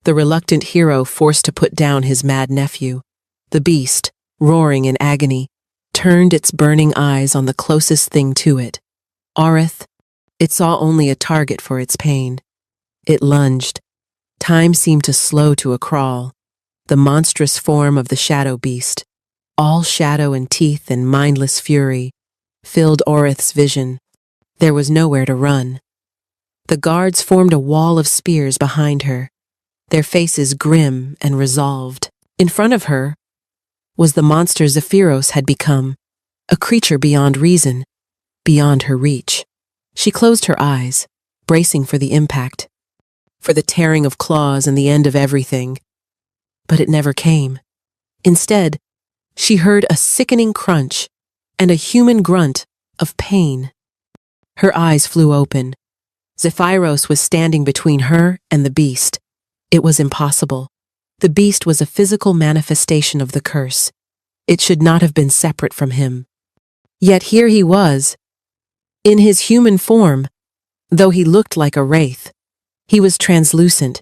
S1: the reluctant hero forced to put down his mad nephew. The beast, roaring in agony, turned its burning eyes on the closest thing to it. Orith. It saw only a target for its pain. It lunged. Time seemed to slow to a crawl. The monstrous form of the shadow beast, all shadow and teeth and mindless fury, filled Orith's vision. There was nowhere to run. The guards formed a wall of spears behind her, their faces grim and resolved. In front of her was the monster Zephyros had become, a creature beyond reason, beyond her reach. She closed her eyes, bracing for the impact, for the tearing of claws and the end of everything. But it never came. Instead, she heard a sickening crunch and a human grunt of pain. Her eyes flew open. Zephyros was standing between her and the beast. It was impossible. The beast was a physical manifestation of the curse. It should not have been separate from him. Yet here he was, in his human form, though he looked like a wraith. He was translucent,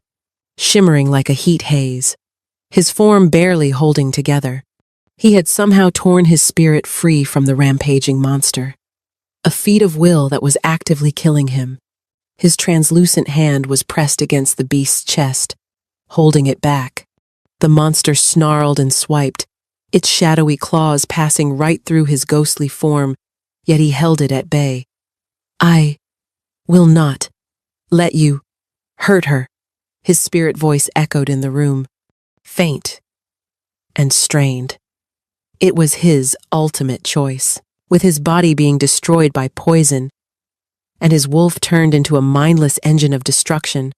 S1: shimmering like a heat haze, his form barely holding together. He had somehow torn his spirit free from the rampaging monster, a feat of will that was actively killing him. His translucent hand was pressed against the beast's chest, holding it back. The monster snarled and swiped, its shadowy claws passing right through his ghostly form, yet he held it at bay. "I will not let you hurt her," his spirit voice echoed in the room, faint and strained. It was his ultimate choice. With his body being destroyed by poison, and his wolf turned into a mindless engine of destruction,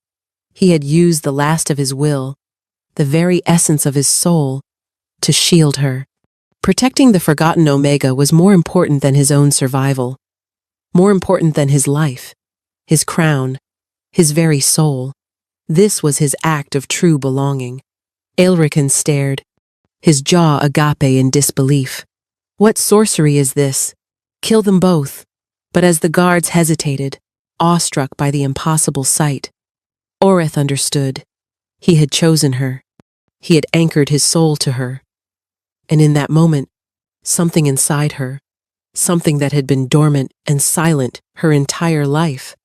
S1: he had used the last of his will, the very essence of his soul, to shield her. Protecting the forgotten Omega was more important than his own survival, more important than his life, his crown, his very soul. This was his act of true belonging. Aelrican stared, his jaw agape in disbelief. What sorcery is this? Kill them both. But as the guards hesitated, awestruck by the impossible sight, Orith understood. He had chosen her. He had anchored his soul to her. And in that moment, something inside her, something that had been dormant and silent her entire life,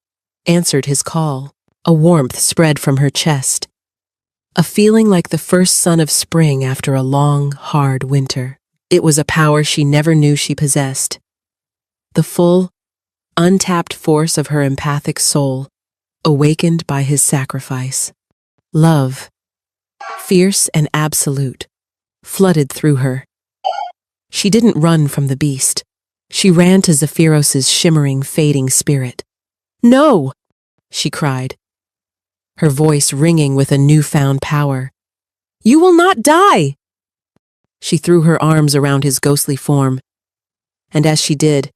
S1: answered his call. A warmth spread from her chest, a feeling like the first sun of spring after a long, hard winter. It was a power she never knew she possessed. The full, untapped force of her empathic soul, awakened by his sacrifice. Love, fierce and absolute, flooded through her. She didn't run from the beast. She ran to Zephyros's shimmering, fading spirit. "No!" she cried, her voice ringing with a newfound power. "You will not die!" She threw her arms around his ghostly form, and as she did,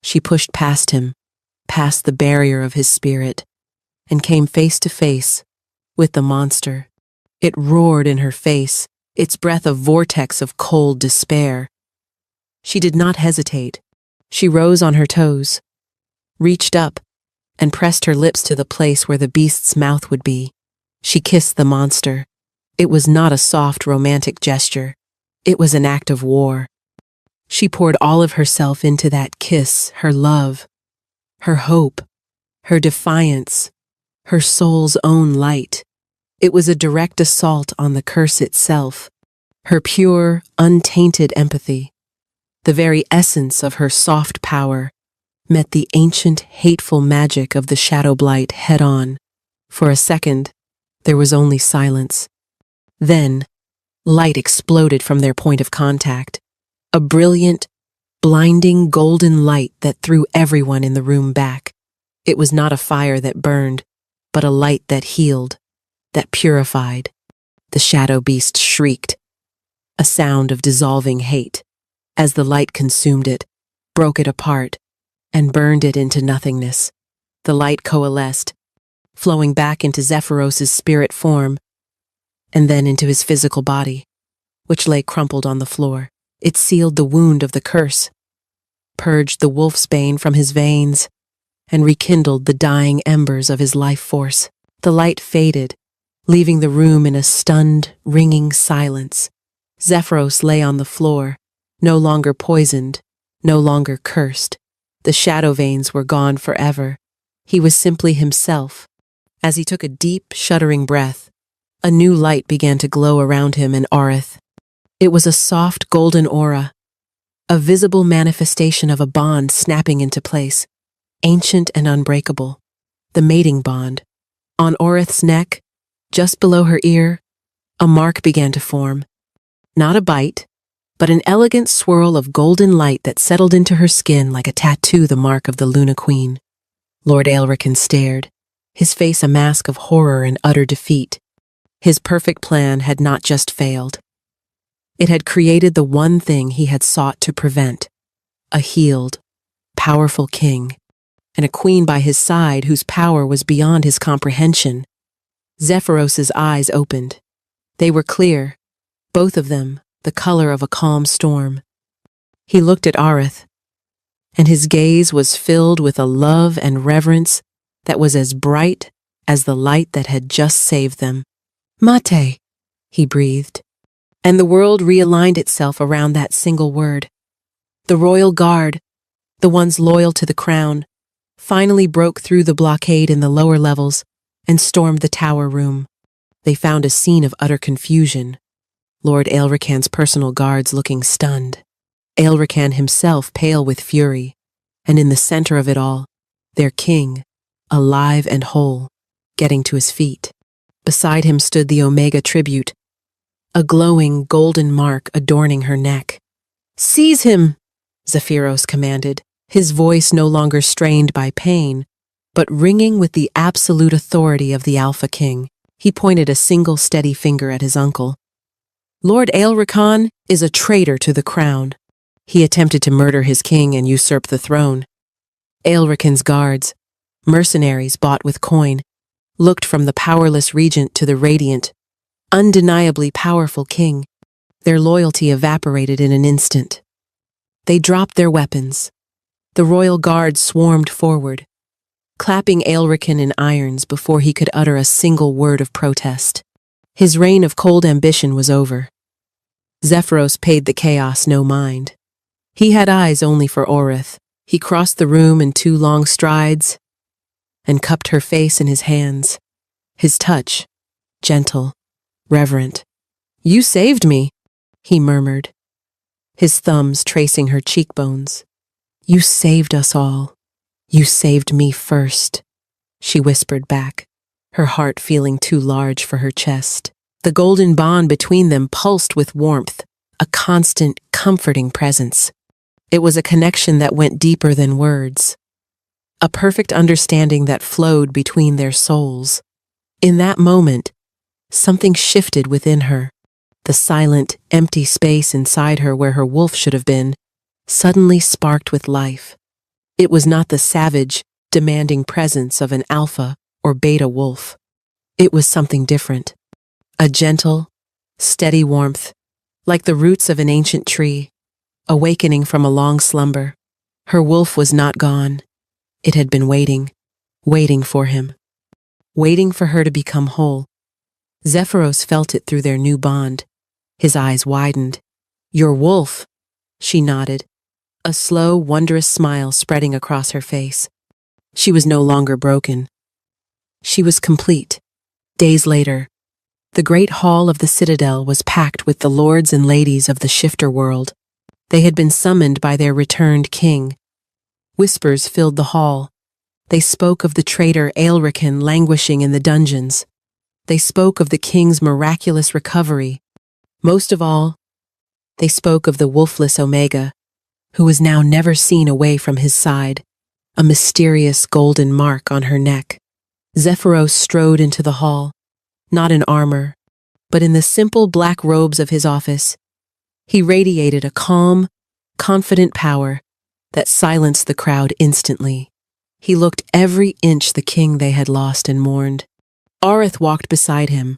S1: she pushed past him, past the barrier of his spirit, and came face to face with the monster. It roared in her face, its breath a vortex of cold despair. She did not hesitate. She rose on her toes, reached up, and pressed her lips to the place where the beast's mouth would be. She kissed the monster. It was not a soft, romantic gesture. It was an act of war. She poured all of herself into that kiss, her love, her hope, her defiance, her soul's own light. It was a direct assault on the curse itself, her pure, untainted empathy. The very essence of her soft power met the ancient, hateful magic of the shadow blight head-on. For a second, there was only silence. Then, light exploded from their point of contact, a brilliant, blinding golden light that threw everyone in the room back. It was not a fire that burned, but a light that healed, that purified. The shadow beast shrieked, a sound of dissolving hate, as the light consumed it, broke it apart, and burned it into nothingness. The light coalesced, flowing back into Zephyros's spirit form, and then into his physical body, which lay crumpled on the floor. It sealed the wound of the curse, purged the wolf's bane from his veins, and rekindled the dying embers of his life force. The light faded, leaving the room in a stunned, ringing silence. Zephyros lay on the floor, no longer poisoned, no longer cursed. The shadow veins were gone forever. He was simply himself. As he took a deep, shuddering breath, a new light began to glow around him and Arith. It was a soft, golden aura, a visible manifestation of a bond snapping into place, ancient and unbreakable. The mating bond. On Orith's neck, just below her ear, a mark began to form. Not a bite, but an elegant swirl of golden light that settled into her skin like a tattoo, the mark of the Luna Queen. Lord Aelrican stared, his face a mask of horror and utter defeat. His perfect plan had not just failed. It had created the one thing he had sought to prevent: a healed, powerful king, and a queen by his side whose power was beyond his comprehension. Zephyros's eyes opened. They were clear, both of them the color of a calm storm. He looked at Arith, and his gaze was filled with a love and reverence that was as bright as the light that had just saved them. "Mate," he breathed, and the world realigned itself around that single word. The royal guard, the ones loyal to the crown, finally broke through the blockade in the lower levels and stormed the tower room. They found a scene of utter confusion. Lord Aelrican's personal guards looking stunned, Aelrican himself pale with fury, and in the center of it all, their king, alive and whole, getting to his feet. Beside him stood the Omega tribute, a glowing golden mark adorning her neck. "Seize him!" Zephyros commanded, his voice no longer strained by pain, but ringing with the absolute authority of the Alpha King. He pointed a single steady finger at his uncle. "Lord Aelrican is a traitor to the crown. He attempted to murder his king and usurp the throne." Aelrican's guards, mercenaries bought with coin, looked from the powerless regent to the radiant, undeniably powerful king. Their loyalty evaporated in an instant. They dropped their weapons. The royal guard swarmed forward, clapping Aelrican in irons before he could utter a single word of protest. His reign of cold ambition was over. Zephyros paid the chaos no mind. He had eyes only for Orith. He crossed the room in 2 long strides and cupped her face in his hands. His touch, gentle, reverent. "You saved me," he murmured, his thumbs tracing her cheekbones. "You saved us all. You saved me first, she whispered back, her heart feeling too large for her chest. The golden bond between them pulsed with warmth, a constant, comforting presence. It was a connection that went deeper than words, a perfect understanding that flowed between their souls. In that moment, something shifted within her. The silent, empty space inside her where her wolf should have been suddenly sparked with life. It was not the savage, demanding presence of an alpha or beta wolf. It was something different. A gentle, steady warmth, like the roots of an ancient tree, awakening from a long slumber. Her wolf was not gone. It had been waiting for him, waiting for her to become whole. Zephyros felt it through their new bond. His eyes widened. Your wolf, she nodded, a slow, wondrous smile spreading across her face. She was no longer broken. She was complete. Days later, the great hall of the citadel was packed with the lords and ladies of the shifter world. They had been summoned by their returned king. Whispers filled the hall. They spoke of the traitor Aelrican languishing in the dungeons. They spoke of the king's miraculous recovery. Most of all, they spoke of the wolfless Omega, who was now never seen away from his side, a mysterious golden mark on her neck. Zephyros strode into the hall, not in armor, but in the simple black robes of his office. He radiated a calm, confident power that silenced the crowd instantly. He looked every inch the king they had lost and mourned. Arith walked beside him,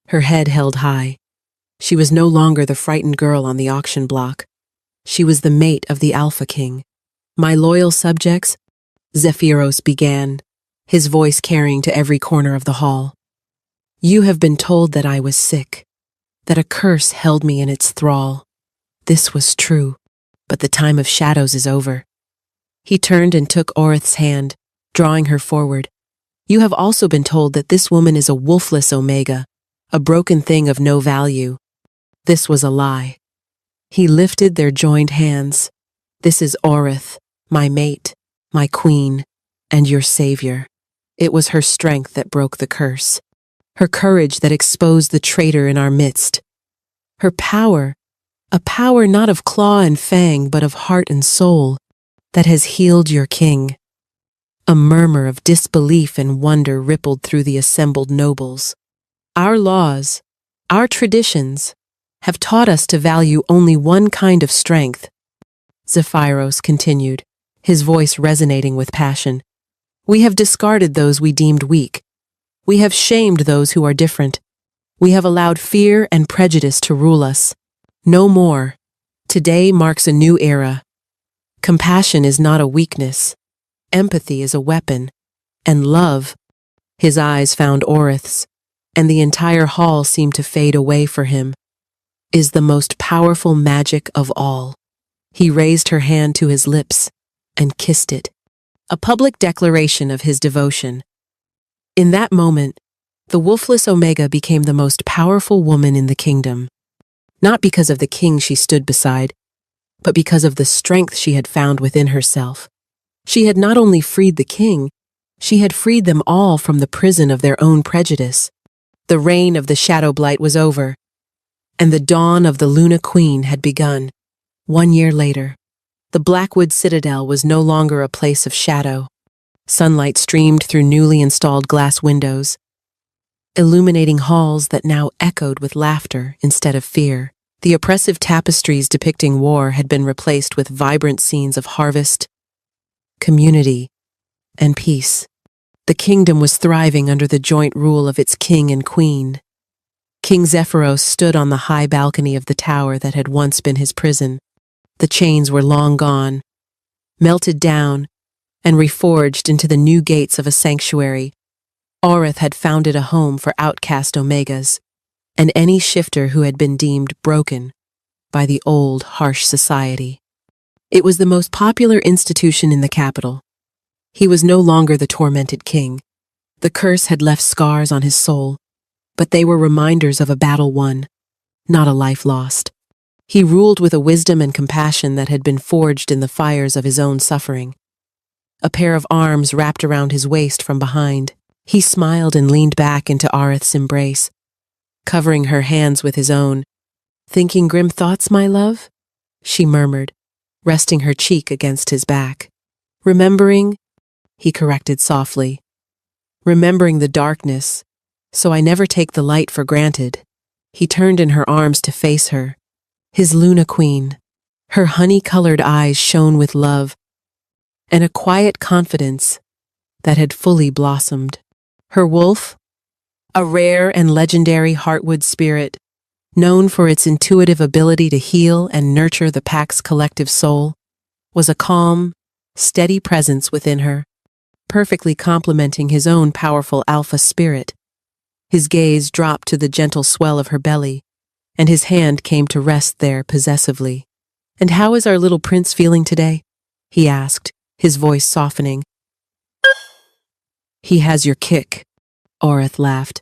S1: her head held high. She was no longer the frightened girl on the auction block. She was the mate of the Alpha King. My loyal subjects, Zephyros began, his voice carrying to every corner of the hall. You have been told that I was sick, that a curse held me in its thrall. This was true, but the time of shadows is over. He turned and took Orith's hand, drawing her forward. You have also been told that this woman is a wolfless Omega, a broken thing of no value. This was a lie. He lifted their joined hands. This is Orith, my mate, my queen, and your savior. It was her strength that broke the curse, her courage that exposed the traitor in our midst, her power, a power not of claw and fang but of heart and soul, that has healed your king. A murmur of disbelief and wonder rippled through the assembled nobles. Our laws, our traditions, have taught us to value only one kind of strength, Zephyros continued, his voice resonating with passion. We have discarded those we deemed weak. We have shamed those who are different. We have allowed fear and prejudice to rule us. No more. Today marks a new era. Compassion is not a weakness. Empathy is a weapon. And love, his eyes found Orith's, and the entire hall seemed to fade away for him, is the most powerful magic of all. He raised her hand to his lips and kissed it, a public declaration of his devotion. In that moment, the wolfless Omega became the most powerful woman in the kingdom, not because of the king she stood beside, but because of the strength she had found within herself. She had not only freed the king, she had freed them all from the prison of their own prejudice. The reign of the Shadow Blight was over, and the dawn of the Luna Queen had begun. 1 year later, the Blackwood Citadel was no longer a place of shadow. Sunlight streamed through newly installed glass windows, illuminating halls that now echoed with laughter instead of fear. The oppressive tapestries depicting war had been replaced with vibrant scenes of harvest, community, and peace. The kingdom was thriving under the joint rule of its king and queen. King Zephyros stood on the high balcony of the tower that had once been his prison. The chains were long gone, melted down, and reforged into the new gates of a sanctuary. Orith had founded a home for outcast Omegas, and any shifter who had been deemed broken by the old, harsh society. It was the most popular institution in the capital. He was no longer the tormented king. The curse had left scars on his soul, but they were reminders of a battle won, not a life lost. He ruled with a wisdom and compassion that had been forged in the fires of his own suffering. a pair of arms wrapped around his waist from behind. He smiled and leaned back into Arith's embrace, covering her hands with his own. "Thinking grim thoughts, my love?" she murmured, resting her cheek against his back. "Remembering," he corrected softly, "remembering the darkness, so I never take the light for granted." He turned in her arms to face her, his Luna Queen. Her honey-colored eyes shone with love and a quiet confidence that had fully blossomed. Her wolf, a rare and legendary heartwood spirit, known for its intuitive ability to heal and nurture the pack's collective soul, was a calm, steady presence within her, perfectly complementing his own powerful alpha spirit. His gaze dropped to the gentle swell of her belly, and his hand came to rest there possessively. "And how is our little prince feeling today?" he asked, his voice softening. "He has your kick," Orith laughed.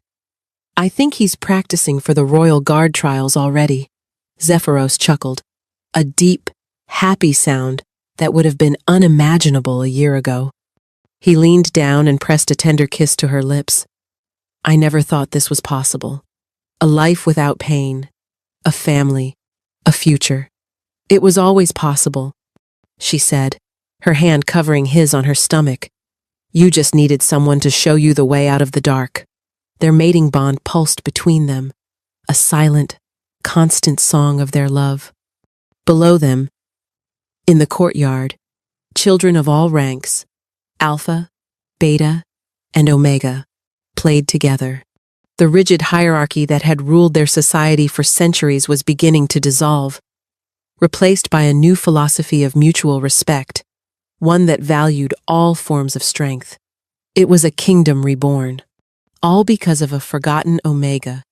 S1: "I think he's practicing for the Royal Guard trials already." Zephyros chuckled, a deep, happy sound that would have been unimaginable a year ago. He leaned down and pressed a tender kiss to her lips. "I never thought this was possible. A life without pain, a family, a future. It was always possible," she said, her hand covering his on her stomach. "You just needed someone to show you the way out of the dark." Their mating bond pulsed between them, a silent, constant song of their love. Below them, in the courtyard, children of all ranks, Alpha, Beta, and Omega, played together. The rigid hierarchy that had ruled their society for centuries was beginning to dissolve, replaced by a new philosophy of mutual respect, one that valued all forms of strength. It was a kingdom reborn, all because of a forgotten Omega,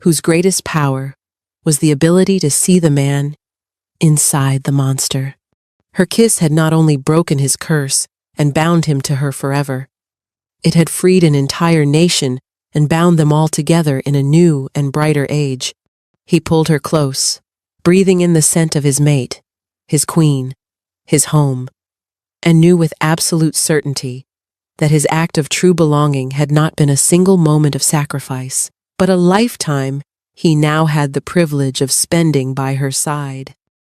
S1: whose greatest power was the ability to see the man inside the monster. Her kiss had not only broken his curse and bound him to her forever, it had freed an entire nation and bound them all together in a new and brighter age. He pulled her close, breathing in the scent of his mate, his queen, his home, and knew with absolute certainty that his act of true belonging had not been a single moment of sacrifice, but a lifetime he now had the privilege of spending by her side.